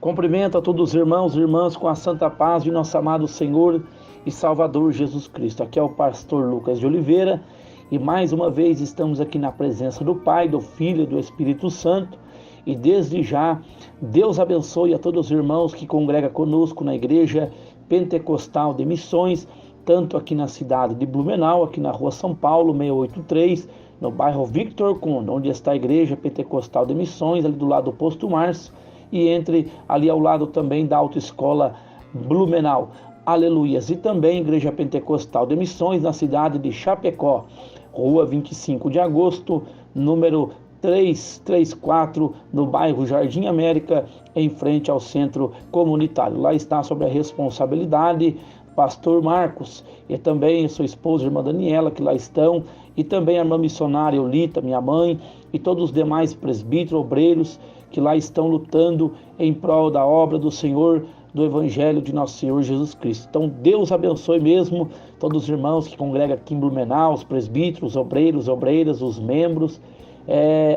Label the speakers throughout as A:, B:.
A: Cumprimento a todos os irmãos e irmãs com a santa paz de nosso amado Senhor e Salvador Jesus Cristo. Aqui é o pastor Lucas de Oliveira e mais uma vez estamos aqui na presença do Pai, do Filho e do Espírito Santo. E desde já, Deus abençoe a todos os irmãos que congregam conosco na Igreja Pentecostal de Missões, tanto aqui na cidade de Blumenau, aqui na rua São Paulo, 683, no bairro Victor Conde, onde está a Igreja Pentecostal de Missões, ali do lado do Posto Márcio, e entre ali ao lado também da Autoescola Blumenau. Aleluias. E também Igreja Pentecostal de Missões na cidade de Chapecó, rua 25 de agosto, número 334, no bairro Jardim América, em frente ao centro comunitário. Lá está sob a responsabilidade pastor Marcos e também sua esposa, irmã Daniela, que lá estão, e também a irmã missionária Eulita, minha mãe, e todos os demais presbíteros, obreiros, que lá estão lutando em prol da obra do Senhor, do Evangelho de nosso Senhor Jesus Cristo. Então Deus abençoe mesmo todos os irmãos que congregam aqui em Blumenau, os presbíteros, os obreiros, obreiras, os membros,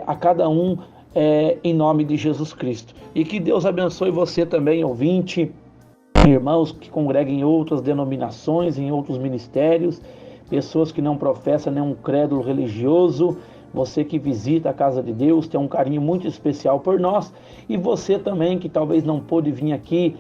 A: a cada um em nome de Jesus Cristo. E que Deus abençoe você também, ouvinte, irmãos que congregam em outras denominações, em outros ministérios, pessoas que não professam nenhum credo religioso. Você que visita a casa de Deus tem um carinho muito especial por nós, e você também que talvez não pôde vir aqui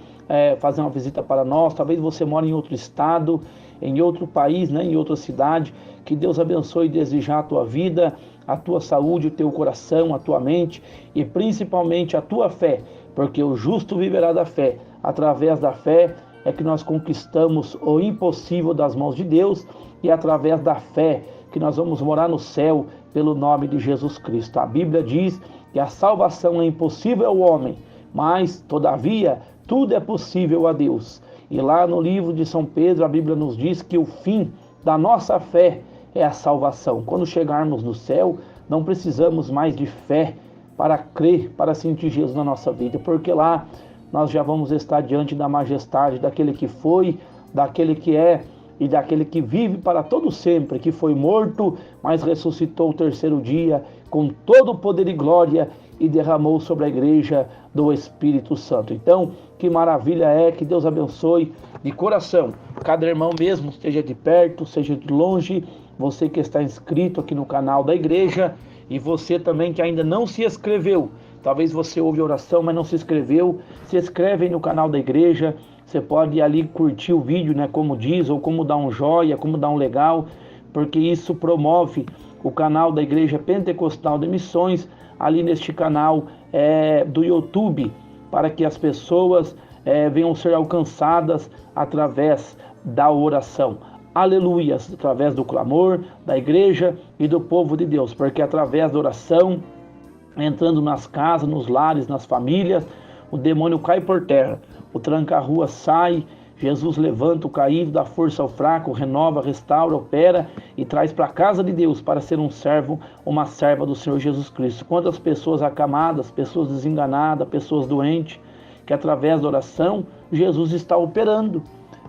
A: fazer uma visita para nós, talvez você mora em outro estado, em outro país, em outra cidade. Que Deus abençoe desde já a tua vida, a tua saúde, o teu coração, a tua mente e principalmente a tua fé, porque o justo viverá da fé. Através da fé é que nós conquistamos o impossível das mãos de Deus, e através da fé que nós vamos morar no céu pelo nome de Jesus Cristo. A Bíblia diz que a salvação é impossível ao homem, mas todavia tudo é possível a Deus. E lá no livro de São Pedro, a Bíblia nos diz que o fim da nossa fé é a salvação. Quando chegarmos no céu, não precisamos mais de fé para crer, para sentir Jesus na nossa vida, porque lá nós já vamos estar diante da majestade daquele que foi, daquele que é e daquele que vive para todo sempre, que foi morto, mas ressuscitou o terceiro dia com todo o poder e glória e derramou sobre a igreja do Espírito Santo. Então, que maravilha é, que Deus abençoe de coração cada irmão mesmo, seja de perto, seja de longe, você que está inscrito aqui no canal da igreja e você também que ainda não se inscreveu. Talvez você ouve a oração, mas não se inscreveu. Se inscreve aí no canal da igreja. Você pode ali curtir o vídeo, como diz, ou como dar um joia, como dar um legal, porque isso promove o canal da Igreja Pentecostal de Missões, ali neste canal do YouTube, para que as pessoas venham ser alcançadas através da oração. Aleluias, através do clamor da igreja e do povo de Deus, porque através da oração, entrando nas casas, nos lares, nas famílias, o demônio cai por terra, o tranca-rua sai, Jesus levanta o caído, dá força ao fraco, renova, restaura, opera e traz para a casa de Deus para ser um servo, uma serva do Senhor Jesus Cristo. Quantas pessoas acamadas, pessoas desenganadas, pessoas doentes, que através da oração Jesus está operando.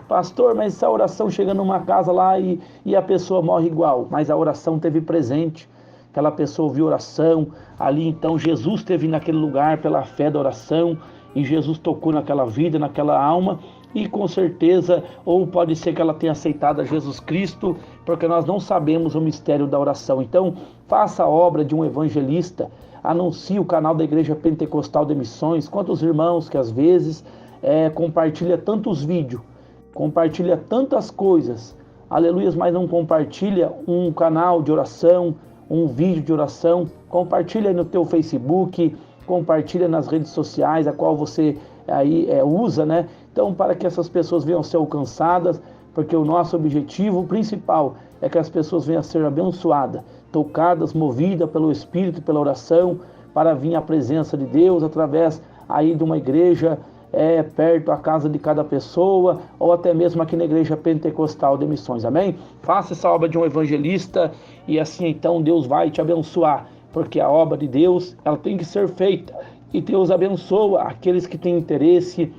A: Pastor, mas essa oração chega numa casa lá e a pessoa morre igual, mas a oração teve presente. Aquela pessoa ouviu oração, ali então Jesus esteve naquele lugar pela fé da oração, e Jesus tocou naquela vida, naquela alma, e com certeza, ou pode ser que ela tenha aceitado a Jesus Cristo, porque nós não sabemos o mistério da oração. Então, faça a obra de um evangelista, anuncie o canal da Igreja Pentecostal de Missões. Quantos irmãos que às vezes compartilha tantos vídeos, compartilha tantas coisas, aleluia, mas não compartilha um canal de oração, um vídeo de oração. Compartilha aí no teu Facebook, compartilha nas redes sociais, a qual você aí usa, Então, para que essas pessoas venham a ser alcançadas, porque o nosso objetivo principal é que as pessoas venham a ser abençoadas, tocadas, movidas pelo Espírito, pela oração, para vir à presença de Deus através aí de uma igreja perto a casa de cada pessoa, ou até mesmo aqui na Igreja Pentecostal de Missões, amém? Faça essa obra de um evangelista e assim então Deus vai te abençoar, porque a obra de Deus, ela tem que ser feita, e Deus abençoa aqueles que têm interesse,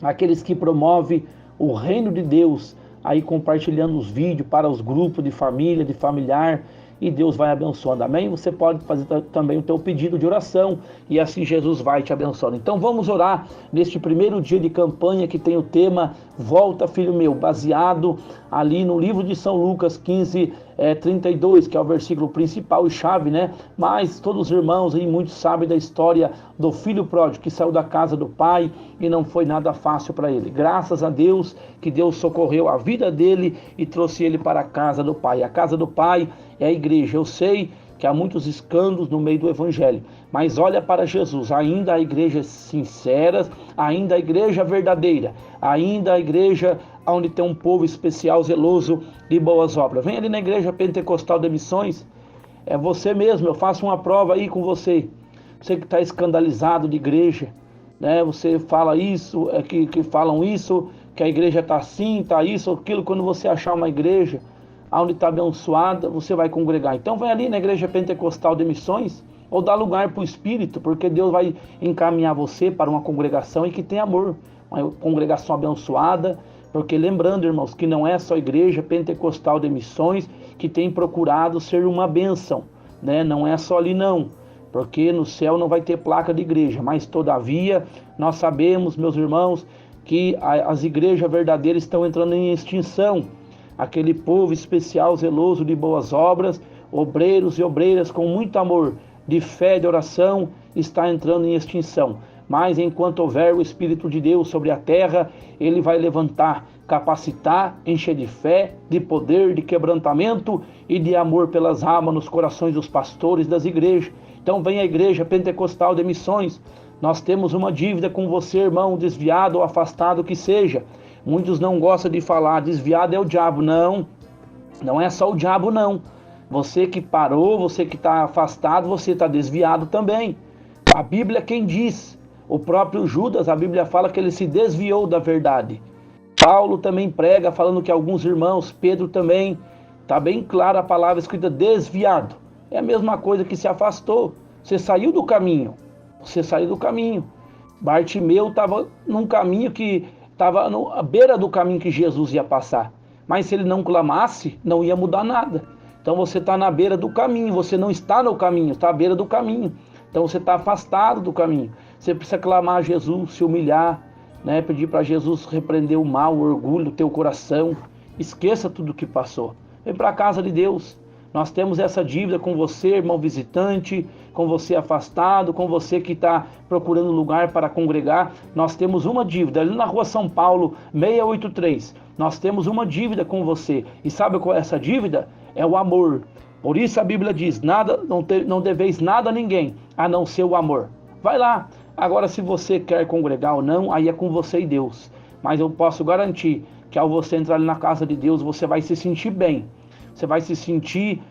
A: aqueles que promovem o reino de Deus, aí compartilhando os vídeos para os grupos de família, de familiar, e Deus vai abençoando, amém? Você pode fazer também o teu pedido de oração e assim Jesus vai te abençoando. Então vamos orar neste primeiro dia de campanha que tem o tema Volta, Filho Meu, baseado ali no livro de São Lucas 15:32, que é o versículo principal e chave, né? Mas todos os irmãos aí, muitos sabem da história do filho pródigo que saiu da casa do pai e não foi nada fácil para ele. Graças a Deus que Deus socorreu a vida dele e trouxe ele para a casa do pai. A casa do pai é a igreja. Eu sei que há muitos escândalos no meio do evangelho, mas olha para Jesus, ainda a igreja sincera, ainda a igreja verdadeira, ainda a igreja onde tem um povo especial, zeloso de boas obras. Vem ali na igreja pentecostal de Missões, é você mesmo, eu faço uma prova aí com você, você que está escandalizado de igreja, né? Você fala isso, que falam isso, que a igreja está assim, está isso, aquilo. Quando você achar uma igreja onde está abençoada, você vai congregar. Então vai ali na igreja pentecostal de Missões, ou dá lugar para o Espírito, porque Deus vai encaminhar você para uma congregação e que tem amor, uma congregação abençoada, porque lembrando, irmãos, que não é só a igreja pentecostal de Missões que tem procurado ser uma bênção, né? Não é só ali não, porque no céu não vai ter placa de igreja, mas todavia nós sabemos, meus irmãos, que as igrejas verdadeiras estão entrando em extinção. Aquele povo especial, zeloso de boas obras, obreiros e obreiras com muito amor, de fé e de oração, está entrando em extinção. Mas enquanto houver o Espírito de Deus sobre a terra, Ele vai levantar, capacitar, encher de fé, de poder, de quebrantamento e de amor pelas almas nos corações dos pastores das igrejas. Então vem a igreja pentecostal de Missões. Nós temos uma dívida com você, irmão, desviado ou afastado que seja. Muitos não gostam de falar, desviado é o diabo. Não, não é só o diabo não. Você que parou, você que está afastado, você está desviado também. A Bíblia é quem diz. O próprio Judas, a Bíblia fala que ele se desviou da verdade. Paulo também prega falando que alguns irmãos, Pedro também, está bem clara a palavra escrita desviado. É a mesma coisa que se afastou. Você saiu do caminho. Você saiu do caminho. Bartimeu estava num caminho que estava à beira do caminho que Jesus ia passar. Mas se ele não clamasse, não ia mudar nada. Então você está na beira do caminho, você não está no caminho, está à beira do caminho. Então você está afastado do caminho. Você precisa clamar a Jesus, se humilhar, né? Pedir para Jesus repreender o mal, o orgulho do teu coração. Esqueça tudo o que passou. Vem para a casa de Deus. Nós temos essa dívida com você, irmão visitante, com você afastado, com você que está procurando lugar para congregar. Nós temos uma dívida ali na rua São Paulo, 683. Nós temos uma dívida com você. E sabe qual é essa dívida? É o amor. Por isso a Bíblia diz, não deveis nada a ninguém, a não ser o amor. Vai lá. Agora, se você quer congregar ou não, aí é com você e Deus. Mas eu posso garantir que ao você entrar ali na casa de Deus, você vai se sentir bem. Você vai se sentir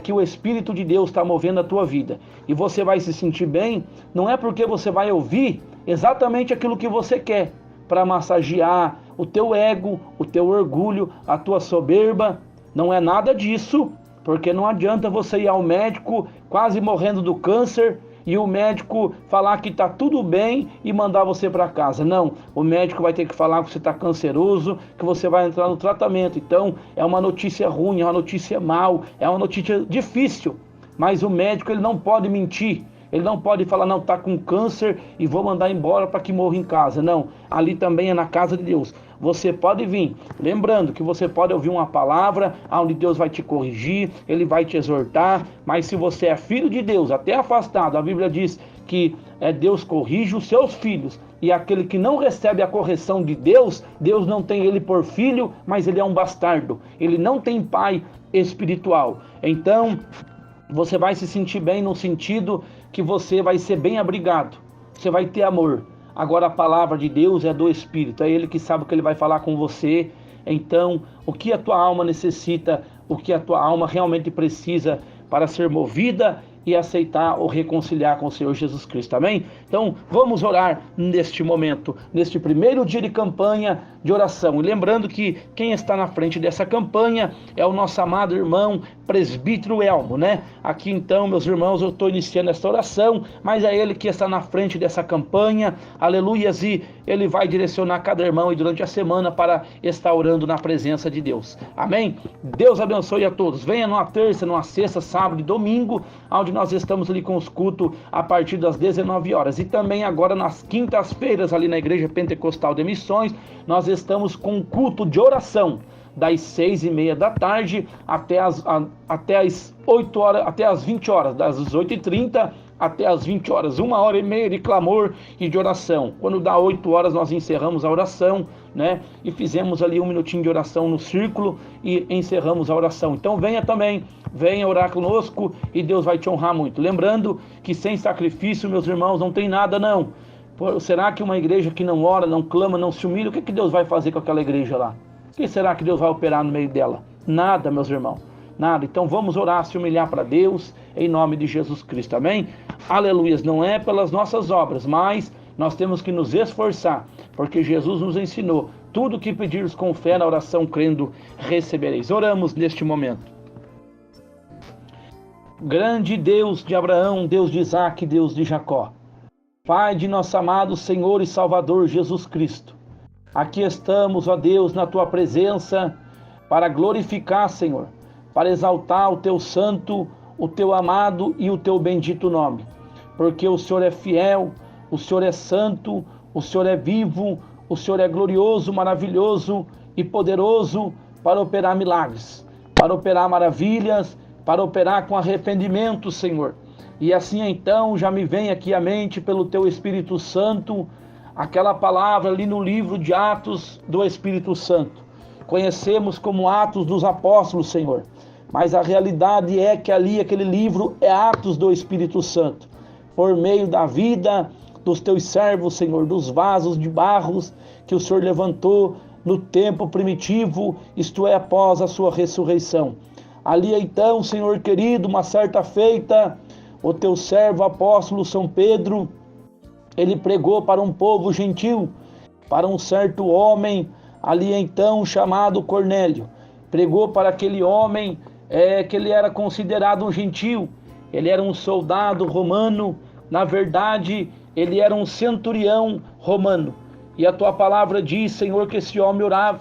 A: que o Espírito de Deus está movendo a tua vida. E você vai se sentir bem, não é porque você vai ouvir exatamente aquilo que você quer, para massagear o teu ego, o teu orgulho, a tua soberba. Não é nada disso, porque não adianta você ir ao médico quase morrendo do câncer e o médico falar que está tudo bem e mandar você para casa. Não, o médico vai ter que falar que você está canceroso, que você vai entrar no tratamento. Então é uma notícia ruim, é uma notícia mal, é uma notícia difícil. Mas o médico ele não pode mentir. Ele não pode falar, não, está com câncer e vou mandar embora para que morra em casa. Não, ali também é na casa de Deus. Você pode vir, lembrando que você pode ouvir uma palavra onde Deus vai te corrigir, Ele vai te exortar, mas se você é filho de Deus, até afastado, a Bíblia diz que Deus corrige os seus filhos, e aquele que não recebe a correção de Deus, Deus não tem ele por filho, mas ele é um bastardo, ele não tem pai espiritual. Então, você vai se sentir bem no sentido que você vai ser bem abrigado, você vai ter amor. Agora a palavra de Deus é do Espírito, é Ele que sabe o que Ele vai falar com você. Então, o que a tua alma necessita, o que a tua alma realmente precisa para ser movida e aceitar ou reconciliar com o Senhor Jesus Cristo, amém? Então vamos orar neste momento, neste primeiro dia de campanha de oração, e lembrando que quem está na frente dessa campanha é o nosso amado irmão presbítero Elmo, né? Aqui então, meus irmãos, eu estou iniciando esta oração, mas é ele que está na frente dessa campanha, aleluias, e ele vai direcionar cada irmão e durante a semana para estar orando na presença de Deus, amém? Deus abençoe a todos. Venha numa terça, numa sexta, sábado e domingo, onde nós estamos ali com os cultos a partir das 19 horas. E também agora nas quintas-feiras, ali na Igreja Pentecostal de Missões, nós estamos com um culto de oração, das 6h30 da tarde até as 8 horas, até as 20 horas, das 18h30 até as 20 horas, 1h30 de clamor e de oração. Quando dá 8 horas nós encerramos a oração, né? E fizemos ali 1 minutinho de oração no círculo e encerramos a oração. Então venha também, venha orar conosco e Deus vai te honrar muito. Lembrando que sem sacrifício, meus irmãos, não tem nada não. Será que uma igreja que não ora, não clama, não se humilha, o que Deus vai fazer com aquela igreja lá? O que será que Deus vai operar no meio dela? Nada, meus irmãos, nada. Então vamos orar, se humilhar para Deus, em nome de Jesus Cristo, amém? Aleluias, não é pelas nossas obras, mas nós temos que nos esforçar, porque Jesus nos ensinou, tudo que pedires com fé na oração, crendo, recebereis. Oramos neste momento. Grande Deus de Abraão, Deus de Isaac, Deus de Jacó, Pai de nosso amado Senhor e Salvador Jesus Cristo, aqui estamos, ó Deus, na Tua presença, para glorificar, Senhor, para exaltar o Teu santo, o Teu amado e o Teu bendito nome, porque o Senhor é fiel, o Senhor é santo, o Senhor é vivo, o Senhor é glorioso, maravilhoso e poderoso para operar milagres, para operar maravilhas, para operar com arrependimento, Senhor. E assim então já me vem aqui à mente pelo Teu Espírito Santo, aquela palavra ali no livro de Atos do Espírito Santo. Conhecemos como Atos dos Apóstolos, Senhor, mas a realidade é que ali aquele livro é Atos do Espírito Santo, por meio da vida dos Teus servos, Senhor, dos vasos de barros que o Senhor levantou no tempo primitivo, isto é, após a sua ressurreição. Ali então, Senhor querido, uma certa feita, o Teu servo apóstolo São Pedro, ele pregou para um povo gentil, para um certo homem, ali então chamado Cornélio. Pregou para aquele homem que ele era considerado um gentil, ele era um soldado romano, na verdade, ele era um centurião romano. E a Tua palavra diz, Senhor, que esse homem orava,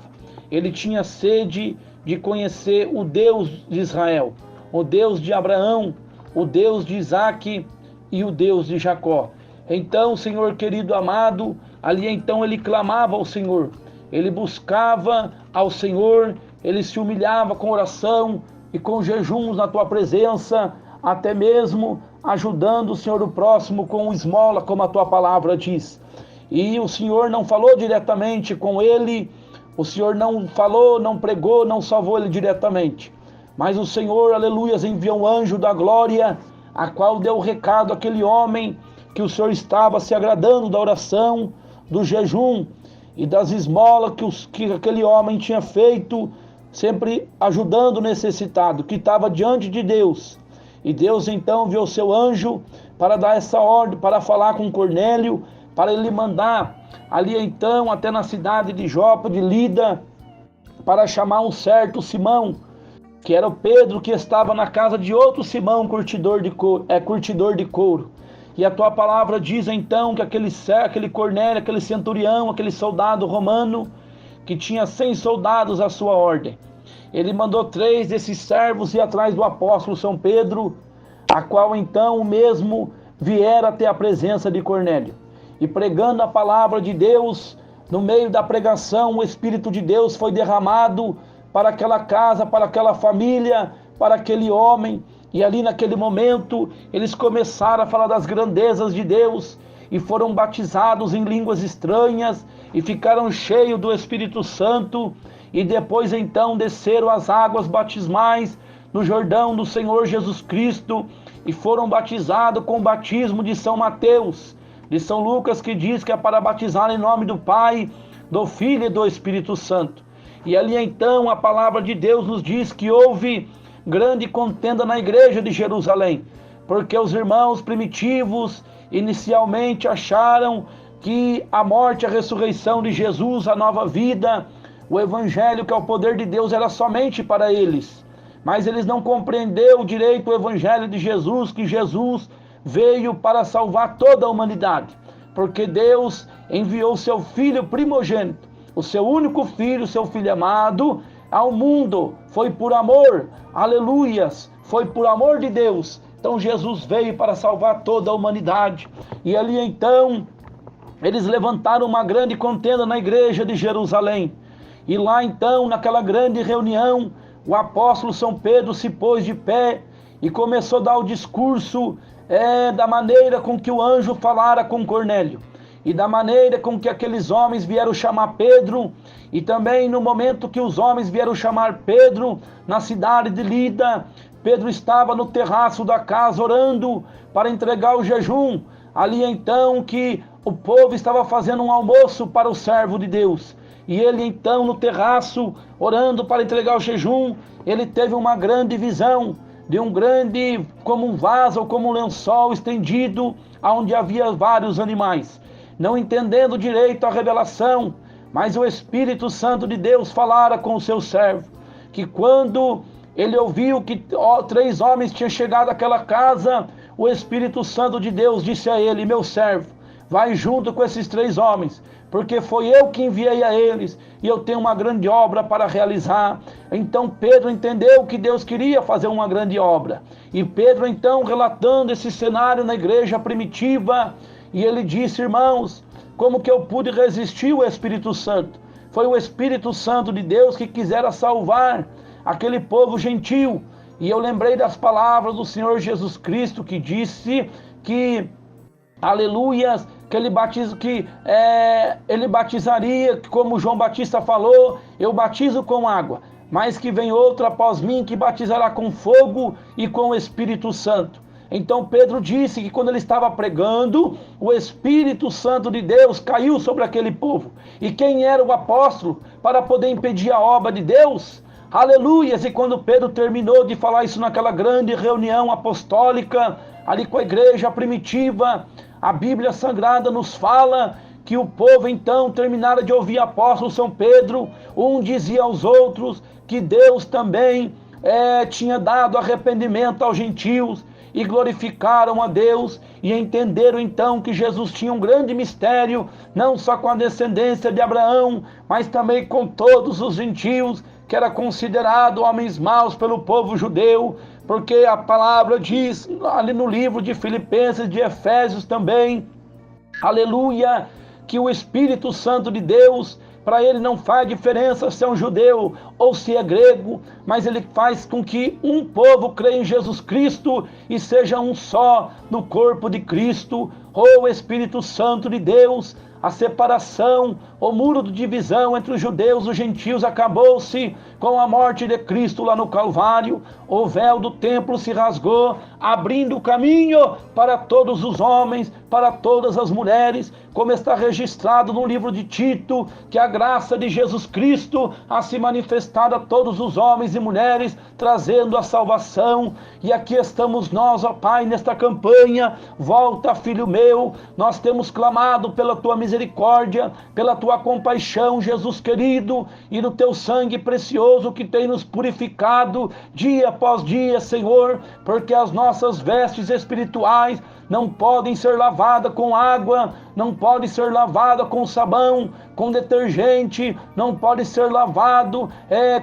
A: ele tinha sede de conhecer o Deus de Israel, o Deus de Abraão, o Deus de Isaac e o Deus de Jacó. Então, Senhor querido amado, ali então ele clamava ao Senhor, ele buscava ao Senhor, ele se humilhava com oração e com jejuns na Tua presença, até mesmo ajudando o Senhor o próximo com esmola, como a Tua palavra diz. E o Senhor não falou diretamente com ele, o Senhor não falou, não pregou, não salvou ele diretamente, mas o Senhor, aleluias, enviou um anjo da glória, a qual deu o recado àquele homem, que o Senhor estava se agradando da oração, do jejum e das esmolas que aquele homem tinha feito, sempre ajudando o necessitado, que estava diante de Deus. E Deus então enviou seu anjo para dar essa ordem, para falar com Cornélio, para ele mandar ali então até na cidade de Jope, de Lida, para chamar um certo Simão, que era o Pedro, que estava na casa de outro Simão, curtidor de couro. E a Tua palavra diz então que aquele Cornélio, aquele centurião, aquele soldado romano, que tinha 100 soldados à sua ordem, ele mandou 3 desses servos ir atrás do apóstolo São Pedro, a qual então o mesmo viera até a presença de Cornélio. E pregando a palavra de Deus, no meio da pregação, o Espírito de Deus foi derramado para aquela casa, para aquela família, para aquele homem. E ali naquele momento, eles começaram a falar das grandezas de Deus e foram batizados em línguas estranhas e ficaram cheios do Espírito Santo. E depois então desceram as águas batismais no Jordão do Senhor Jesus Cristo e foram batizados com o batismo de São Mateus, de São Lucas, que diz que é para batizar em nome do Pai, do Filho e do Espírito Santo. E ali então a palavra de Deus nos diz que houve grande contenda na igreja de Jerusalém, porque os irmãos primitivos inicialmente acharam que a morte, a ressurreição de Jesus, a nova vida, o evangelho, que é o poder de Deus, era somente para eles. Mas eles não compreenderam direito o evangelho de Jesus, que Jesus veio para salvar toda a humanidade, porque Deus enviou seu Filho primogênito, o seu único Filho, seu Filho amado, ao mundo. Foi por amor, aleluias, foi por amor de Deus. Então Jesus veio para salvar toda a humanidade. E ali então eles levantaram uma grande contenda na igreja de Jerusalém. E lá então, naquela grande reunião, o apóstolo São Pedro se pôs de pé e começou a dar o discurso da maneira com que o anjo falara com Cornélio, e da maneira com que aqueles homens vieram chamar Pedro, e também no momento que os homens vieram chamar Pedro na cidade de Lida, Pedro estava no terraço da casa orando para entregar o jejum. Ali então que o povo estava fazendo um almoço para o servo de Deus, e ele então no terraço orando para entregar o jejum, ele teve uma grande visão de um grande, como um vaso ou como um lençol estendido, onde havia vários animais. Não entendendo direito a revelação, mas o Espírito Santo de Deus falara com o seu servo, que quando ele ouviu que 3 homens tinham chegado àquela casa, o Espírito Santo de Deus disse a ele: meu servo, vai junto com esses 3 homens, porque foi eu que enviei a eles, e eu tenho uma grande obra para realizar. Então Pedro entendeu que Deus queria fazer uma grande obra, e Pedro então relatando esse cenário na igreja primitiva, e ele disse: irmãos, como que eu pude resistir o Espírito Santo? Foi o Espírito Santo de Deus que quisera salvar aquele povo gentil. E eu lembrei das palavras do Senhor Jesus Cristo, que disse que, aleluias, que ele batizaria, como João Batista falou: eu batizo com água, mas que vem outro após mim, que batizará com fogo e com o Espírito Santo. Então Pedro disse que quando ele estava pregando, o Espírito Santo de Deus caiu sobre aquele povo. E quem era o apóstolo para poder impedir a obra de Deus? Aleluias! E quando Pedro terminou de falar isso naquela grande reunião apostólica, ali com a igreja primitiva, a Bíblia Sagrada nos fala que o povo então terminara de ouvir o apóstolo São Pedro, um dizia aos outros que Deus também tinha dado arrependimento aos gentios, e glorificaram a Deus, e entenderam então que Jesus tinha um grande mistério, não só com a descendência de Abraão, mas também com todos os gentios, que era considerado homens maus pelo povo judeu, porque a palavra diz ali no livro de Filipenses, de Efésios também, aleluia, que o Espírito Santo de Deus, para ele não faz diferença se é um judeu ou se é grego, mas ele faz com que um povo creia em Jesus Cristo e seja um só no corpo de Cristo. O Espírito Santo de Deus, a separação, o muro de divisão entre os judeus e os gentios acabou-se com a morte de Cristo lá no Calvário. O véu do templo se rasgou, abrindo o caminho para todos os homens, para todas as mulheres, como está registrado no livro de Tito, que a graça de Jesus Cristo a se manifestar a todos os homens e mulheres, trazendo a salvação. E aqui estamos nós, ó Pai, nesta campanha. Volta, filho meu, nós temos clamado pela tua misericórdia, pela tua compaixão, Jesus querido, e no teu sangue precioso que tem nos purificado dia após dia, Senhor, porque as nossas vestes espirituais não podem ser lavadas com água, não podem ser lavadas com sabão, com detergente, não pode ser lavado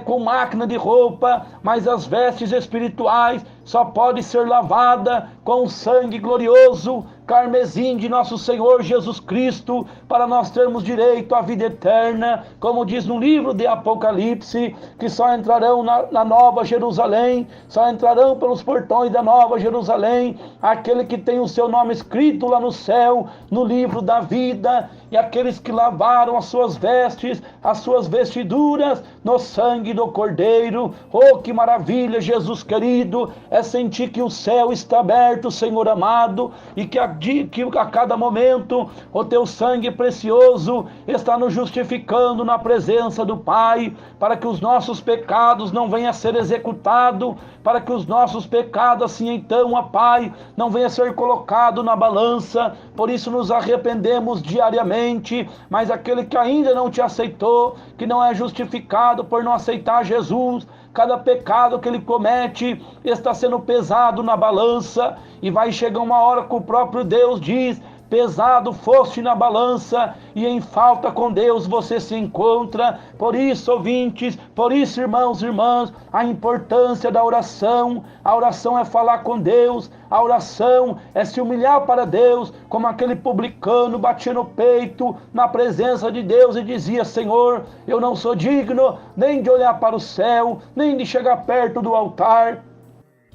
A: com máquina de roupa, mas as vestes espirituais só pode ser lavada com o sangue glorioso, carmesim de nosso Senhor Jesus Cristo, para nós termos direito à vida eterna, como diz no livro de Apocalipse, que só entrarão na Nova Jerusalém, só entrarão pelos portões da Nova Jerusalém, aquele que tem o seu nome escrito lá no céu, no livro da vida. e aqueles que lavaram as suas vestes, as suas vestiduras no sangue do Cordeiro. Oh, que maravilha, Jesus querido, é sentir que o céu está aberto, Senhor amado, e que a cada momento o teu sangue precioso está nos justificando na presença do Pai, para que os nossos pecados não venham a ser executados, para que os nossos pecados assim então, ó Pai, não venham a ser colocados na balança. Por isso nos arrependemos diariamente, mas aquele que ainda não te aceitou, que não é justificado por não aceitar Jesus, cada pecado que ele comete está sendo pesado na balança, e vai chegar uma hora que o próprio Deus diz: pesado foste na balança, e em falta com Deus você se encontra. Por isso, ouvintes, por isso, irmãos e irmãs, a importância da oração. A oração é falar com Deus, a oração é se humilhar para Deus, como aquele publicano batia no peito na presença de Deus e dizia: Senhor, eu não sou digno nem de olhar para o céu, nem de chegar perto do altar,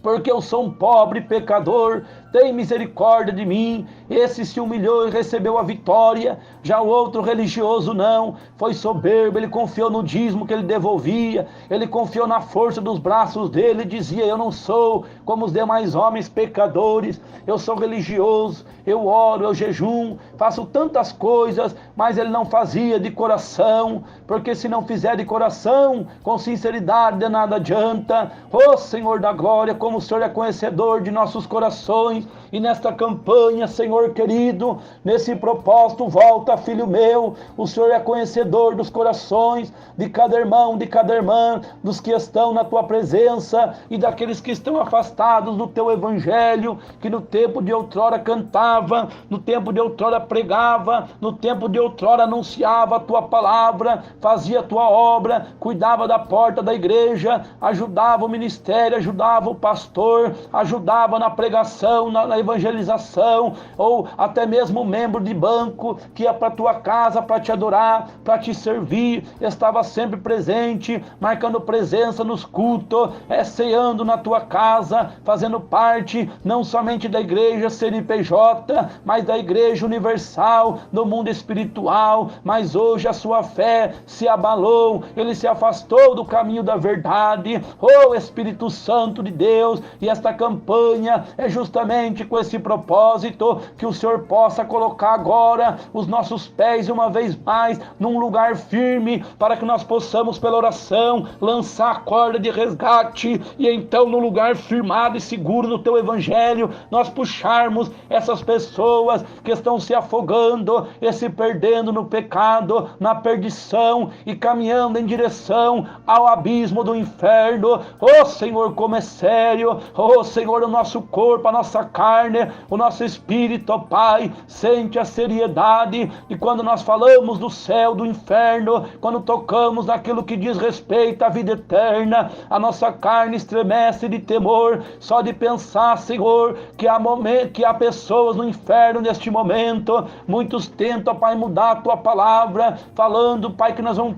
A: porque eu sou um pobre pecador, tem misericórdia de mim. Esse se humilhou e recebeu a vitória. Já o outro religioso não, foi soberbo, ele confiou no dízimo que ele devolvia, ele confiou na força dos braços dele, e dizia: eu não sou como os demais homens pecadores, eu sou religioso, eu oro, eu jejum, faço tantas coisas, mas ele não fazia de coração, porque se não fizer de coração, com sinceridade, de nada adianta. Ó Senhor da glória, como o Senhor é conhecedor de nossos corações, e nesta campanha, Senhor querido, nesse propósito, volta, filho meu, o Senhor é conhecedor dos corações de cada irmão, de cada irmã, dos que estão na tua presença e daqueles que estão afastados do teu evangelho, que no tempo de outrora cantava, no tempo de outrora pregava, no tempo de outrora anunciava a tua palavra, fazia a tua obra, cuidava da porta da igreja, ajudava o ministério, ajudava o pastor, ajudava na pregação, na evangelização, ou até mesmo membro de banco que ia para tua casa para te adorar, para te servir, estava sempre presente, marcando presença nos cultos, ceando na tua casa, fazendo parte não somente da igreja CNPJ, mas da igreja universal, do mundo espiritual. Mas hoje a sua fé se abalou, ele se afastou do caminho da verdade. Oh Espírito Santo de Deus, e esta campanha é justamente com esse propósito, que o Senhor possa colocar agora os nossos pés uma vez mais num lugar firme, para que nós possamos pela oração lançar a corda de resgate, e então no lugar firmado e seguro no teu evangelho, nós puxarmos essas pessoas que estão se afogando e se perdendo no pecado, na perdição, e caminhando em direção ao abismo do inferno. Oh Senhor, como é sério! Oh Senhor, o nosso corpo, a nossa carne, o nosso espírito, ó Pai, sente a seriedade. E quando nós falamos do céu, do inferno, quando tocamos naquilo que diz respeito à vida eterna, a nossa carne estremece de temor, só de pensar, Senhor, que há pessoas no inferno neste momento. Muitos tentam, Pai, mudar a tua palavra, falando, Pai, que nós vamos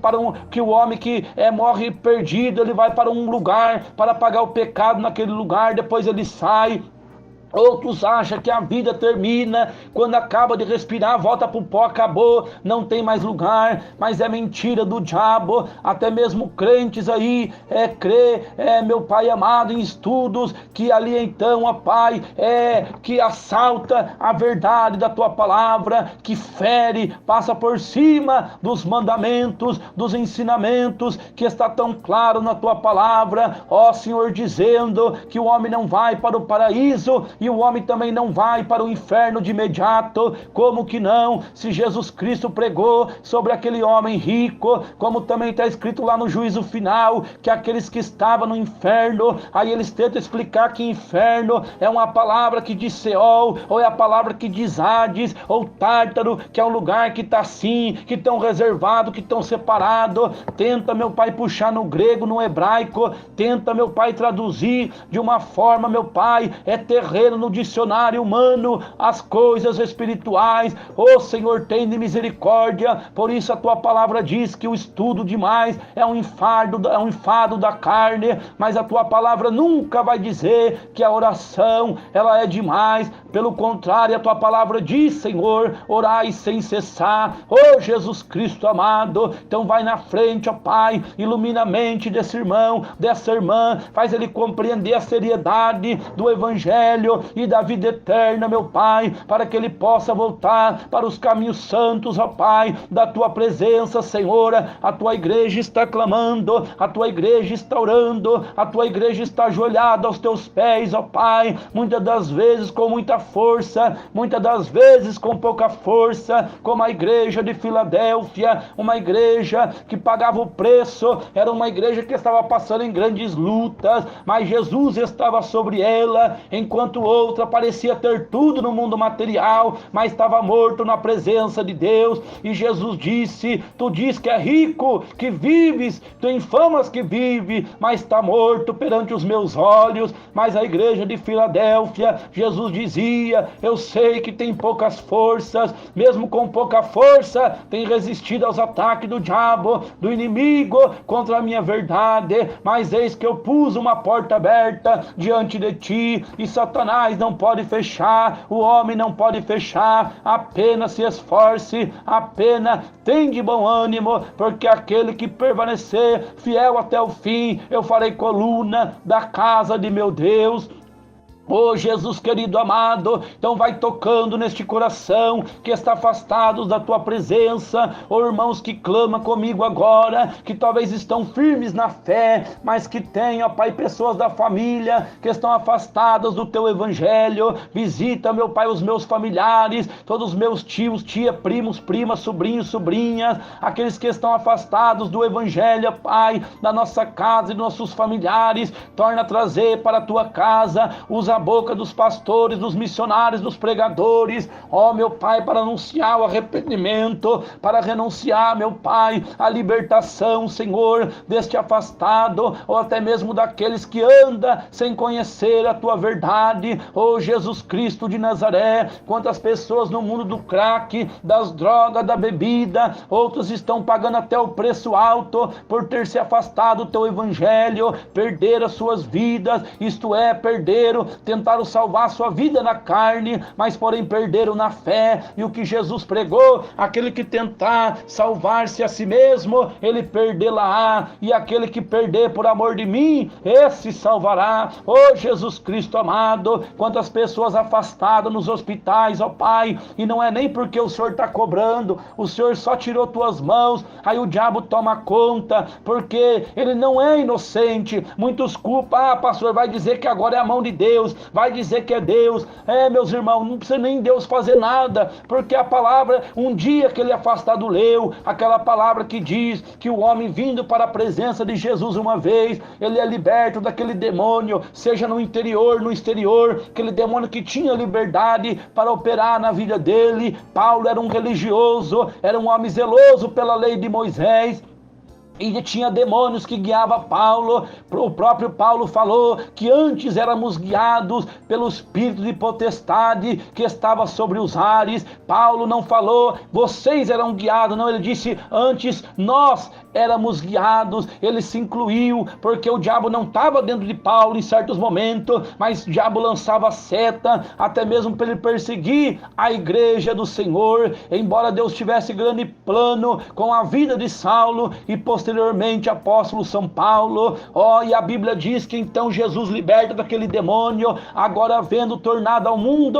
A: que o homem que morre perdido, ele vai para um lugar para pagar o pecado naquele lugar, depois ele sai. Outros acham que a vida termina quando acaba de respirar, volta para o pó, acabou, não tem mais lugar. Mas é mentira do diabo. Até mesmo crentes aí crê, meu Pai amado, em estudos, que ali então, ó Pai, que assalta a verdade da tua palavra, que fere, passa por cima dos mandamentos, dos ensinamentos que está tão claro na tua palavra, ó Senhor, dizendo que o homem não vai para o paraíso e o homem também não vai para o inferno de imediato. Como que não? Se Jesus Cristo pregou sobre aquele homem rico, como também está escrito lá no juízo final, que aqueles que estavam no inferno, aí eles tentam explicar que inferno é uma palavra que diz Seol, ou é a palavra que diz Hades, ou Tártaro, que é um lugar que está assim, que estão reservado, que estão separado. Tenta, meu Pai, puxar no grego, no hebraico, tenta, meu Pai, traduzir de uma forma, meu Pai, terreno, vendo no dicionário humano as coisas espirituais. Ô Senhor, tem de misericórdia. Por isso a tua palavra diz que o estudo demais é um enfado da carne, mas a tua palavra nunca vai dizer que a oração ela é demais. Pelo contrário, a tua palavra diz, Senhor, orai sem cessar. Ô Jesus Cristo amado, então vai na frente, ó Pai, ilumina a mente desse irmão, dessa irmã, faz ele compreender a seriedade do Evangelho e da vida eterna, meu Pai, para que ele possa voltar para os caminhos santos, ó Pai, da tua presença, Senhor. A tua igreja está clamando, a tua igreja está orando, a tua igreja está ajoelhada aos teus pés, ó Pai, muitas das vezes com muita força, muitas das vezes com pouca força, como a igreja de Filadélfia, uma igreja que pagava o preço, era uma igreja que estava passando em grandes lutas, mas Jesus estava sobre ela, enquanto outra parecia ter tudo no mundo material, mas estava morto na presença de Deus. E Jesus disse: tu diz que é rico, que vives, tu infamas que vive, mas está morto perante os meus olhos. Mas a igreja de Filadélfia, Jesus dizia: eu sei que tem poucas forças, mesmo com pouca força, tem resistido aos ataques do diabo, do inimigo, contra a minha verdade, mas eis que eu pus uma porta aberta diante de ti, e Satanás não pode fechar, o homem não pode fechar. Apenas se esforce, apenas tem de bom ânimo, porque aquele que permanecer fiel até o fim, eu farei coluna da casa de meu Deus. Oh Jesus querido amado, então vai tocando neste coração que está afastado da tua presença, oh irmãos que clamam comigo agora, que talvez estão firmes na fé, mas que tem, ó Pai, pessoas da família que estão afastadas do teu evangelho. Visita, meu Pai, os meus familiares, todos os meus tios, tia, primos, primas, sobrinhos, sobrinhas, aqueles que estão afastados do evangelho, Pai, da nossa casa e dos nossos familiares. Torna a trazer para a tua casa, usa a boca dos pastores, dos missionários, dos pregadores, ó meu Pai, para anunciar o arrependimento, para renunciar, meu Pai, a libertação, Senhor, deste afastado, ou até mesmo daqueles que andam sem conhecer a tua verdade. Ó Jesus Cristo de Nazaré, quantas pessoas no mundo do crack, das drogas, da bebida, outros estão pagando até o preço alto por ter se afastado do teu evangelho, perderam as suas vidas, isto é, tentaram salvar sua vida na carne, mas porém perderam na fé. E o que Jesus pregou: aquele que tentar salvar-se a si mesmo, ele perderá, e aquele que perder por amor de mim, esse salvará. Oh Jesus Cristo amado, quantas pessoas afastadas nos hospitais, ó Pai, e não é nem porque o Senhor está cobrando, o Senhor só tirou tuas mãos, aí o diabo toma conta, porque ele não é inocente. Muitos culpam: pastor, vai dizer que agora é a mão de Deus, vai dizer que é Deus. Meus irmãos, não precisa nem Deus fazer nada, porque a palavra, um dia que ele afastado leu, aquela palavra que diz que o homem vindo para a presença de Jesus uma vez, ele é liberto daquele demônio, seja no interior, no exterior, aquele demônio que tinha liberdade para operar na vida dele. Paulo era um religioso, era um homem zeloso pela lei de Moisés, e tinha demônios que guiavam Paulo. O próprio Paulo falou que antes éramos guiados pelo espírito de potestade que estava sobre os ares. Paulo não falou vocês eram guiados, não, ele disse antes nós éramos guiados. Ele se incluiu, porque o diabo não estava dentro de Paulo em certos momentos, mas o diabo lançava seta, até mesmo para ele perseguir a igreja do Senhor. Embora Deus tivesse grande plano com a vida de Saulo e posteriormente apóstolo São Paulo, e a Bíblia diz que então Jesus liberta daquele demônio. Agora vendo tornado ao mundo,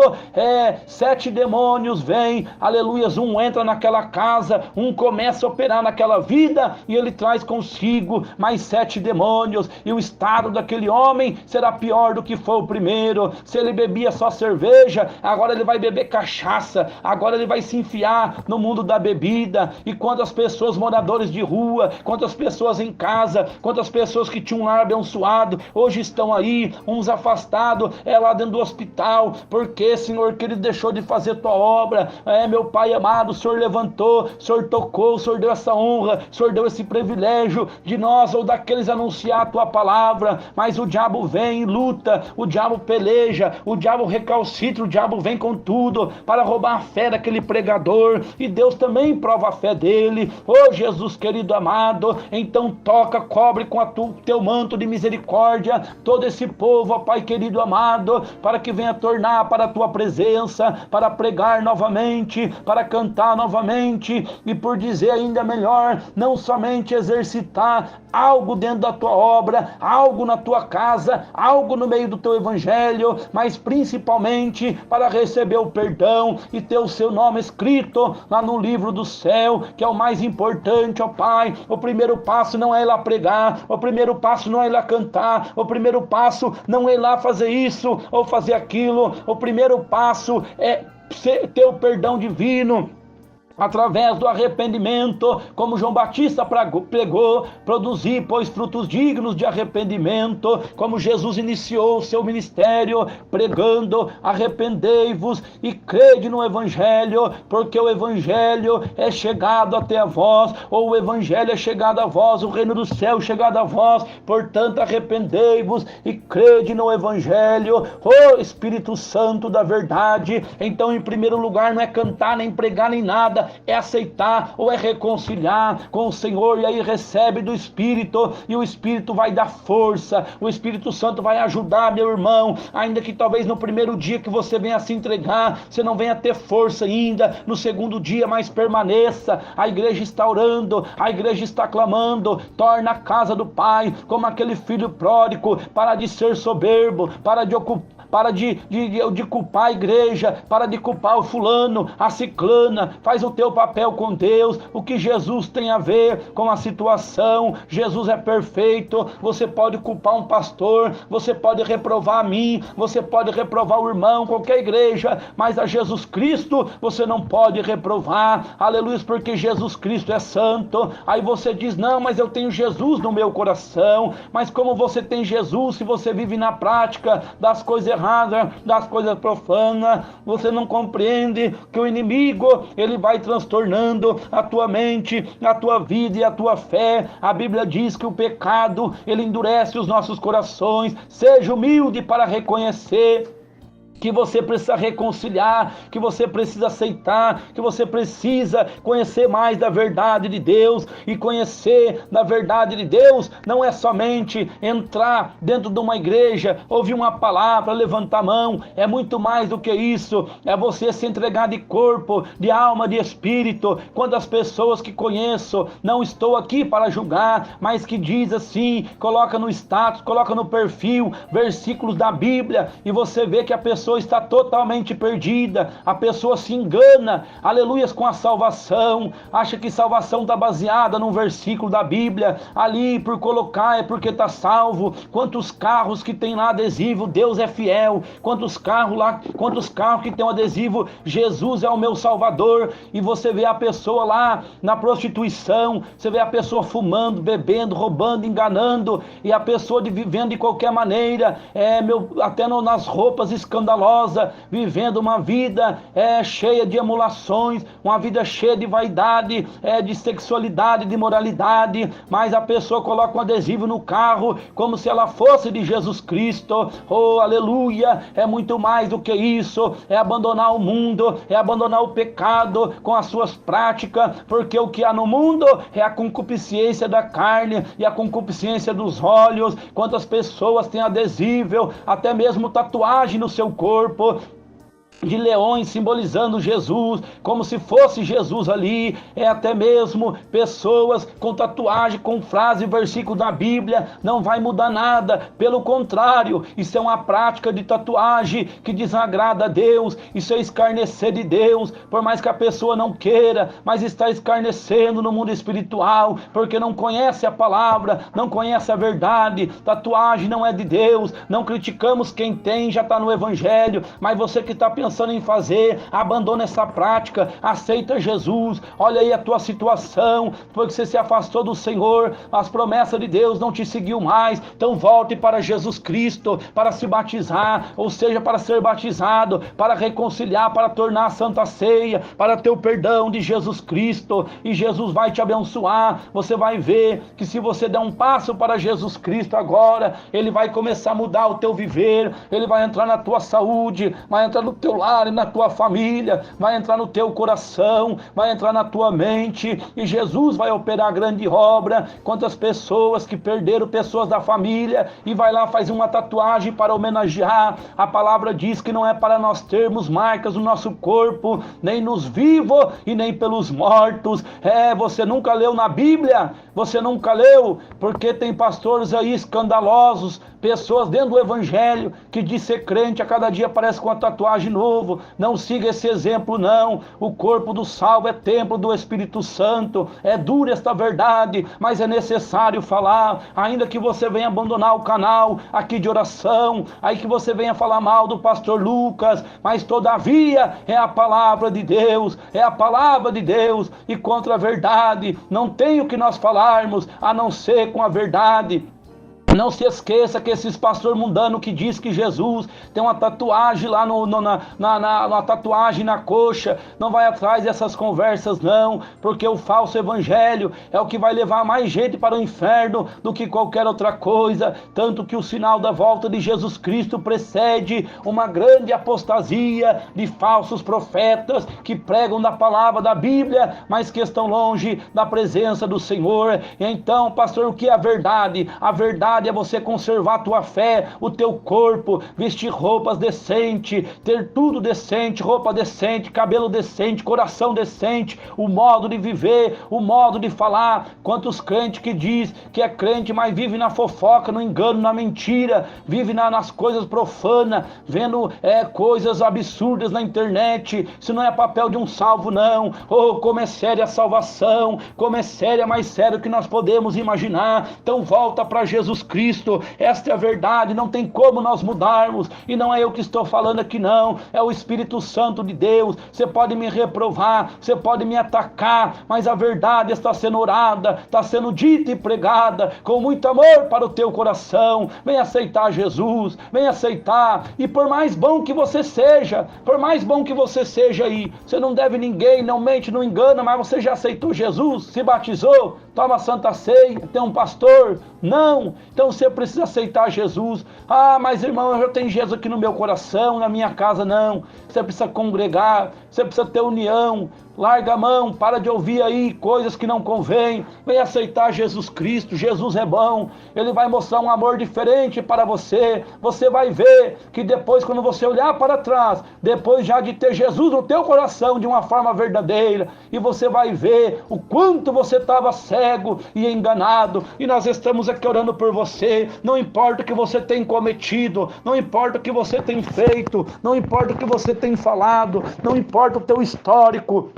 A: 7 demônios vêm, aleluias, um entra naquela casa, um começa a operar naquela vida, e ele traz consigo mais 7 demônios, e o estado daquele homem será pior do que foi o primeiro. Se ele bebia só cerveja, agora ele vai beber cachaça, agora ele vai se enfiar no mundo da bebida. E quando as pessoas, moradores de rua, quando quantas pessoas em casa, quantas pessoas que tinham um lar abençoado, hoje estão aí, uns afastados, lá dentro do hospital, porque, Senhor, que Ele deixou de fazer tua obra. Meu Pai amado, o Senhor levantou, o Senhor tocou, o Senhor deu essa honra, o Senhor deu esse privilégio de nós ou daqueles anunciar a tua palavra, mas o diabo vem e luta, o diabo peleja, o diabo recalcitra, o diabo vem com tudo para roubar a fé daquele pregador, e Deus também prova a fé dele. Jesus querido amado, então toca, cobre com teu manto de misericórdia todo esse povo, ó Pai querido amado, para que venha tornar para a tua presença, para pregar novamente, para cantar novamente, e por dizer ainda melhor, não somente exercitar algo dentro da tua obra, algo na tua casa, algo no meio do teu evangelho, mas principalmente para receber o perdão e ter o seu nome escrito lá no livro do céu, que é o mais importante, ó Pai. O primeiro passo não é ir lá pregar, o primeiro passo não é ir lá cantar, o primeiro passo não é ir lá fazer isso ou fazer aquilo, o primeiro passo é ter o perdão divino através do arrependimento, como João Batista pregou, produzir, pois, frutos dignos de arrependimento, como Jesus iniciou o seu ministério, pregando: arrependei-vos e crede no Evangelho, porque o Evangelho é chegado até a vós, ou o Evangelho é chegado a vós, o reino do céu é chegado a vós, portanto arrependei-vos e crede no Evangelho, ó Espírito Santo da verdade. Então, em primeiro lugar, não é cantar, nem pregar, nem nada, é aceitar ou é reconciliar com o Senhor, e aí recebe do Espírito, e o Espírito vai dar força, o Espírito Santo vai ajudar, meu irmão, ainda que talvez no primeiro dia que você venha se entregar, você não venha ter força ainda, no segundo dia, mas permaneça. A igreja está orando, a igreja está clamando: torna a casa do Pai como aquele filho pródigo, para de ser soberbo, para de culpar a igreja, para de culpar o fulano, a ciclana. Faz o teu papel com Deus. O que Jesus tem a ver com a situação? Jesus é perfeito. Você pode culpar um pastor, você pode reprovar a mim, você pode reprovar o irmão, qualquer igreja, mas a Jesus Cristo você não pode reprovar. Aleluia, porque Jesus Cristo é santo. Aí você diz: não, mas eu tenho Jesus no meu coração. Mas como você tem Jesus se você vive na prática das coisas erradas, das coisas profanas? Você não compreende que o inimigo, ele vai transtornando a tua mente, a tua vida e a tua fé. A Bíblia diz que o pecado, ele endurece os nossos corações. Seja humilde para reconhecer que você precisa reconciliar, que você precisa aceitar, que você precisa conhecer mais da verdade de Deus. E conhecer da verdade de Deus não é somente entrar dentro de uma igreja, ouvir uma palavra, levantar a mão. É muito mais do que isso. É você se entregar de corpo, de alma, de espírito. Quantas pessoas que conheço, não estou aqui para julgar, mas que diz assim, coloca no status, coloca no perfil versículos da Bíblia, e você vê que a pessoa está totalmente perdida. A pessoa se engana, aleluias, com a salvação, acha que salvação está baseada num versículo da Bíblia, ali por colocar, é porque está salvo. Quantos carros que tem lá adesivo, Deus é fiel, quantos carros que tem um adesivo, Jesus é o meu Salvador, e você vê a pessoa lá na prostituição, você vê a pessoa fumando, bebendo, roubando, enganando, e a pessoa vivendo de qualquer maneira, até nas roupas escandalosas, vivendo uma vida cheia de emulações, uma vida cheia de vaidade, de sexualidade, de moralidade, mas a pessoa coloca um adesivo no carro como se ela fosse de Jesus Cristo. Oh, aleluia! É muito mais do que isso, é abandonar o mundo, é abandonar o pecado com as suas práticas, porque o que há no mundo é a concupiscência da carne e a concupiscência dos olhos. Quantas pessoas têm adesivo, até mesmo tatuagem no seu corpo, de leões simbolizando Jesus, como se fosse Jesus ali. Até mesmo pessoas com tatuagem, com frase e versículo da Bíblia, não vai mudar nada, pelo contrário, isso é uma prática de tatuagem que desagrada a Deus, isso é escarnecer de Deus, por mais que a pessoa não queira, mas está escarnecendo no mundo espiritual, porque não conhece a palavra, não conhece a verdade. Tatuagem não é de Deus, não criticamos quem tem, já está no Evangelho, mas você que está pensando pensando em fazer, abandona essa prática, aceita Jesus. Olha aí a tua situação, porque você se afastou do Senhor, as promessas de Deus não te seguiu mais. Então volte para Jesus Cristo, para se batizar, ou seja, para ser batizado, para reconciliar, para tornar a Santa Ceia, para ter o perdão de Jesus Cristo, e Jesus vai te abençoar. Você vai ver que se você der um passo para Jesus Cristo agora, Ele vai começar a mudar o teu viver, Ele vai entrar na tua saúde, vai entrar no teu lar e na tua família, vai entrar no teu coração, vai entrar na tua mente, e Jesus vai operar grande obra. Quantas pessoas que perderam pessoas da família, e vai lá, faz uma tatuagem para homenagear. A palavra diz que não é para nós termos marcas no nosso corpo, nem nos vivos e nem pelos mortos. Você nunca leu na Bíblia? Você nunca leu? Porque tem pastores aí escandalosos, pessoas dentro do evangelho que diz ser crente, a cada dia aparece com uma tatuagem novo. Não siga esse exemplo não. O corpo do salvo é templo do Espírito Santo. É dura esta verdade, mas é necessário falar. Ainda que você venha abandonar o canal aqui de oração, aí que você venha falar mal do pastor Lucas, mas todavia é a palavra de Deus, é a palavra de Deus, e contra a verdade não tem o que nós falarmos a não ser com a verdade. Não se esqueça que esses pastores mundanos que diz que Jesus tem uma tatuagem lá uma tatuagem na coxa, não vai atrás dessas conversas não, porque o falso evangelho é o que vai levar mais gente para o inferno do que qualquer outra coisa. Tanto que o sinal da volta de Jesus Cristo precede uma grande apostasia de falsos profetas que pregam da palavra da Bíblia, mas que estão longe da presença do Senhor. Então, pastor, o que é a verdade? A verdade é você conservar a tua fé, o teu corpo, vestir roupas decentes, ter tudo decente, roupa decente, cabelo decente, coração decente, o modo de viver, o modo de falar. Quantos crentes que diz que é crente, mas vive na fofoca, no engano, na mentira, vive nas coisas profanas, vendo coisas absurdas na internet. Isso não é papel de um salvo não. Oh, como é séria a salvação, como é séria, mais sério que nós podemos imaginar. Então volta para Jesus Cristo, esta é a verdade, não tem como nós mudarmos, e não é eu que estou falando aqui não, é o Espírito Santo de Deus. Você pode me reprovar, você pode me atacar, mas a verdade está sendo orada, está sendo dita e pregada com muito amor para o teu coração. Vem aceitar Jesus, vem aceitar, e por mais bom que você seja, por mais bom que você seja aí, você não deve ninguém, não mente, não engana, mas você já aceitou Jesus, se batizou, toma Santa Ceia, tem um pastor? Não. Então você precisa aceitar Jesus. Ah, mas irmão, eu já tenho Jesus aqui no meu coração, na minha casa. Não. Você precisa congregar, você precisa ter união. Larga a mão, para de ouvir aí coisas que não convém. Vem aceitar Jesus Cristo. Jesus é bom, Ele vai mostrar um amor diferente para você. Você vai ver que depois, quando você olhar para trás, depois já de ter Jesus no teu coração de uma forma verdadeira, e você vai ver o quanto você estava cego e enganado, e nós estamos aqui orando por você. Não importa o que você tem cometido, não importa o que você tem feito, não importa o que você tem falado, não importa o teu histórico.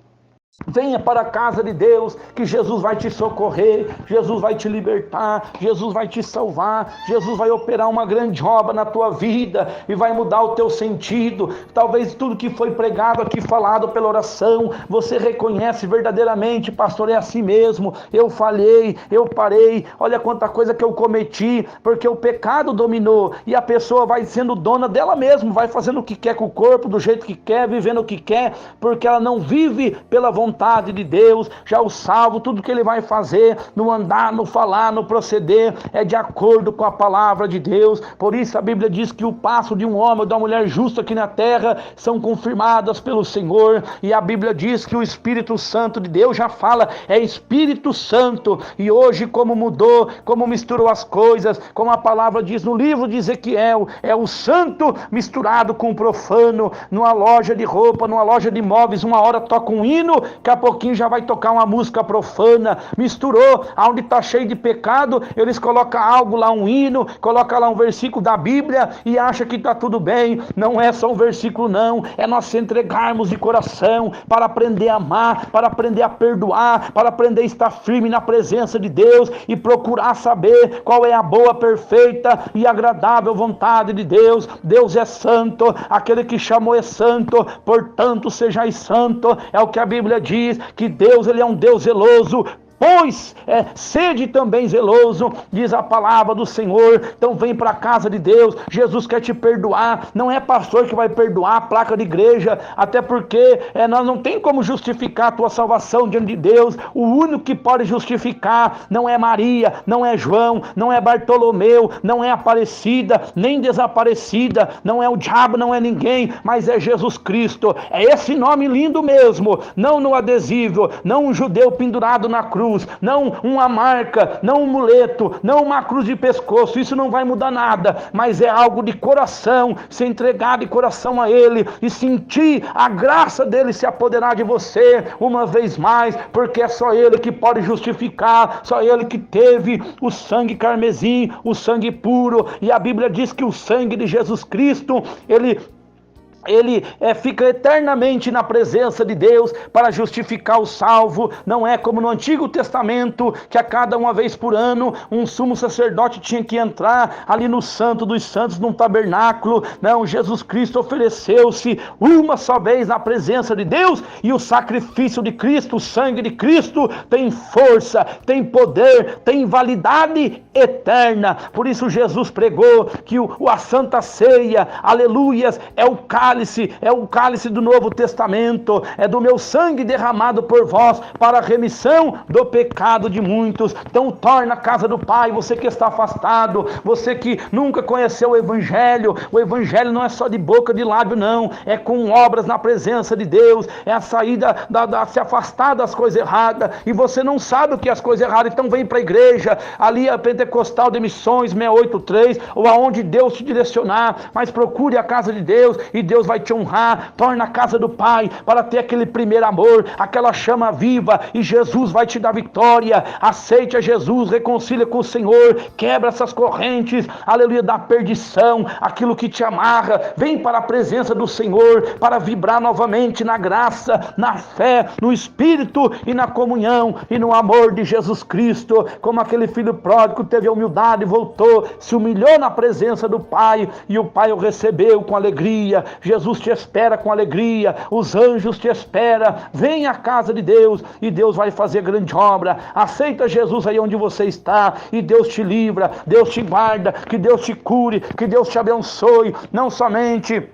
A: Venha para a casa de Deus, que Jesus vai te socorrer, Jesus vai te libertar, Jesus vai te salvar, Jesus vai operar uma grande obra na tua vida e vai mudar o teu sentido. Talvez tudo que foi pregado aqui, falado pela oração, você reconhece verdadeiramente: pastor, é assim mesmo, eu falhei, eu parei, olha quanta coisa que eu cometi, porque o pecado dominou, e a pessoa vai sendo dona dela mesma, vai fazendo o que quer com o corpo, do jeito que quer, vivendo o que quer, porque ela não vive pela vontade de Deus. Já o salvo, tudo que ele vai fazer, no andar, no falar, no proceder, é de acordo com a palavra de Deus. Por isso a Bíblia diz que o passo de um homem ou de uma mulher justa aqui na terra são confirmadas pelo Senhor, e a Bíblia diz que o Espírito Santo de Deus já fala, é Espírito Santo. E hoje, como mudou, como misturou as coisas, como a palavra diz no livro de Ezequiel, é o santo misturado com o profano. Numa loja de roupa, numa loja de móveis, uma hora toca um hino daqui a pouquinho já vai tocar uma música profana, misturou, onde está cheio de pecado, eles colocam algo lá, um hino, colocam lá um versículo da Bíblia e acha que está tudo bem. Não é só um versículo não, é nós se entregarmos de coração para aprender a amar, para aprender a perdoar, para aprender a estar firme na presença de Deus e procurar saber qual é a boa, perfeita e agradável vontade de Deus. Deus é santo, aquele que chamou é santo, portanto sejais santo, é o que a Bíblia diz, que Deus, ele é um Deus zeloso. Pois sede também zeloso, diz a palavra do Senhor. Então vem para a casa de Deus. Jesus quer te perdoar. Não é pastor que vai perdoar, a placa de igreja, até porque nós não tem como justificar a tua salvação diante de Deus. O único que pode justificar não é Maria, não é João, não é Bartolomeu, não é Aparecida, nem Desaparecida, não é o diabo, não é ninguém, mas é Jesus Cristo. É esse nome lindo mesmo, não no adesivo, não um judeu pendurado na cruz, não uma marca, não um muleto, não uma cruz de pescoço. Isso não vai mudar nada, mas é algo de coração, se entregar de coração a Ele e sentir a graça dele se apoderar de você uma vez mais, porque é só Ele que pode justificar, só Ele que teve o sangue carmesim, o sangue puro. E a Bíblia diz que o sangue de Jesus Cristo, ele fica eternamente na presença de Deus para justificar o salvo. Não é como no Antigo Testamento, que a cada uma vez por ano um sumo sacerdote tinha que entrar ali no Santo dos Santos, num tabernáculo. Não, Jesus Cristo ofereceu-se uma só vez na presença de Deus, e o sacrifício de Cristo, o sangue de Cristo, tem força, tem poder, tem validade eterna. Por isso Jesus pregou que a Santa Ceia, aleluias, é o cálice do Novo Testamento, é do meu sangue derramado por vós para a remissão do pecado de muitos. Então torna a casa do Pai, você que está afastado, você que nunca conheceu o Evangelho não é só de boca, de lábio não, é com obras na presença de Deus, é a saída, se afastar das coisas erradas, e você não sabe o que é as coisas erradas, então vem para a igreja, ali a Pentecostal de Missões 683, ou aonde Deus te direcionar, mas procure a casa de Deus, e Deus vai te honrar. Torna a casa do Pai para ter aquele primeiro amor, aquela chama viva, e Jesus vai te dar vitória. Aceite a Jesus, reconcilia com o Senhor, quebra essas correntes, aleluia, da perdição, aquilo que te amarra. Vem para a presença do Senhor para vibrar novamente na graça, na fé, no Espírito e na comunhão e no amor de Jesus Cristo, como aquele filho pródigo teve a humildade e voltou, se humilhou na presença do Pai, e o Pai o recebeu com alegria. Jesus te espera com alegria, os anjos te esperam. Vem à casa de Deus e Deus vai fazer grande obra. Aceita Jesus aí onde você está e Deus te livra, Deus te guarda, que Deus te cure, que Deus te abençoe. Não somente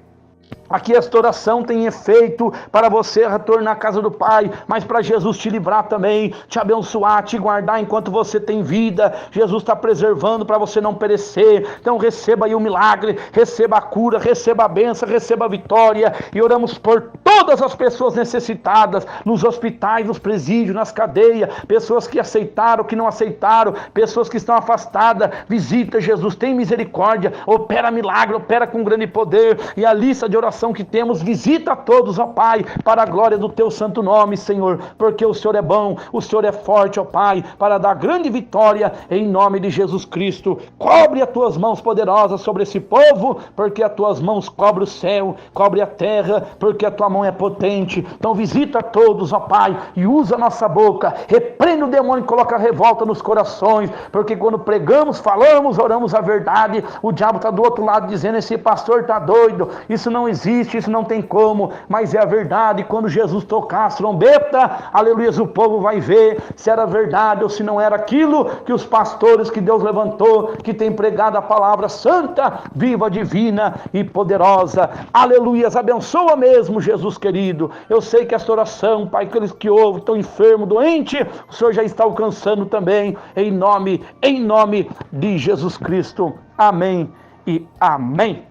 A: aqui esta oração tem efeito para você retornar à casa do Pai, mas para Jesus te livrar também, te abençoar, te guardar enquanto você tem vida. Jesus está preservando para você não perecer. Então receba aí o milagre, receba a cura, receba a bênção, receba a vitória. E oramos por todas as pessoas necessitadas, nos hospitais, nos presídios, nas cadeias, pessoas que aceitaram, que não aceitaram, pessoas que estão afastadas. Visita, Jesus, tem misericórdia, opera milagre, opera com grande poder. E a lista de oração que temos, visita a todos, ó Pai, para a glória do teu santo nome, Senhor, porque o Senhor é bom, o Senhor é forte, ó Pai, para dar grande vitória em nome de Jesus Cristo. Cobre as tuas mãos poderosas sobre esse povo, porque as tuas mãos cobrem o céu, cobre a terra, porque a tua mão é potente. Então visita a todos, ó Pai, e usa a nossa boca, repreende o demônio e coloca revolta nos corações, porque quando pregamos, falamos, oramos a verdade, o diabo está do outro lado dizendo: esse pastor está doido, isso não existe, isso não tem como, mas é a verdade. Quando Jesus tocar as trombetas, aleluia, o povo vai ver se era verdade ou se não era aquilo que os pastores que Deus levantou, que tem pregado a palavra santa, viva, divina e poderosa. Aleluia, abençoa mesmo, Jesus querido. Eu sei que esta oração, Pai, aqueles que ouvem, estão enfermos, doentes, o Senhor já está alcançando também, em nome de Jesus Cristo. Amém e amém.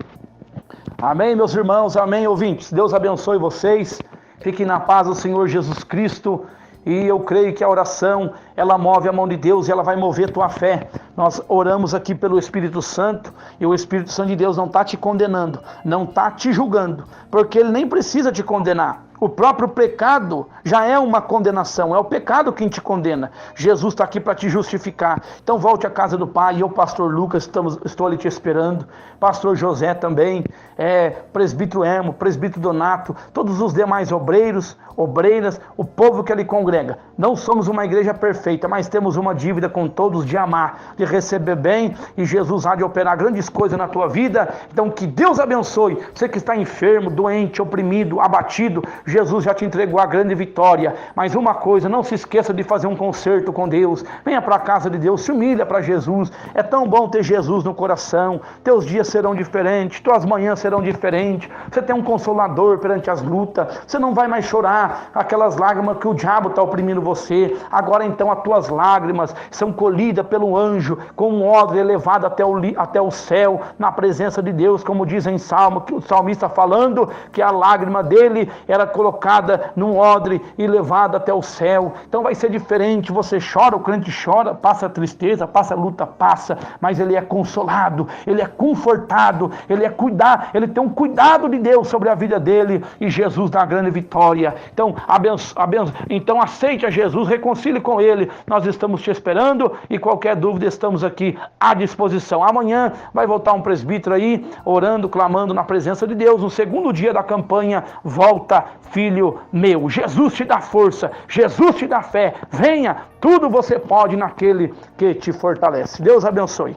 A: Amém, meus irmãos, amém, ouvintes. Deus abençoe vocês, fiquem na paz do Senhor Jesus Cristo, e eu creio que a oração, ela move a mão de Deus e ela vai mover tua fé. Nós oramos aqui pelo Espírito Santo, e o Espírito Santo de Deus não está te condenando, não está te julgando, porque Ele nem precisa te condenar. O próprio pecado já é uma condenação, é o pecado quem te condena. Jesus está aqui para te justificar. Então volte à casa do Pai. Eu, pastor Lucas, estou ali te esperando. Pastor José também, presbítero Emo, presbítero Donato, todos os demais obreiros, obreiras, o povo que ali congrega. Não somos uma igreja perfeita, mas temos uma dívida com todos de amar, de receber bem, e Jesus há de operar grandes coisas na tua vida. Então que Deus abençoe. Você que está enfermo, doente, oprimido, abatido, Jesus já te entregou a grande vitória. Mas uma coisa, não se esqueça de fazer um concerto com Deus. Venha para a casa de Deus, se humilha para Jesus. É tão bom ter Jesus no coração. Teus dias serão diferentes, tuas manhãs serão diferentes. Você tem um consolador perante as lutas. Você não vai mais chorar aquelas lágrimas que o diabo está oprimindo você. Agora então as tuas lágrimas são colhidas pelo anjo com um odre elevado até o céu, na presença de Deus, como diz em Salmo, que o salmista falando que a lágrima dele era colocada num odre e levada até o céu. Então vai ser diferente. Você chora, o crente chora, passa tristeza, passa luta, passa, mas ele é consolado, ele é confortado, ele tem um cuidado de Deus sobre a vida dele, e Jesus dá a grande vitória. Então, então aceite a Jesus, reconcilie com ele. Nós estamos te esperando, e qualquer dúvida estamos aqui à disposição. Amanhã vai voltar um presbítero aí, orando, clamando na presença de Deus, no segundo dia da campanha Volta, Filho Meu. Jesus te dá força, Jesus te dá fé. Venha, tudo você pode naquele que te fortalece. Deus abençoe.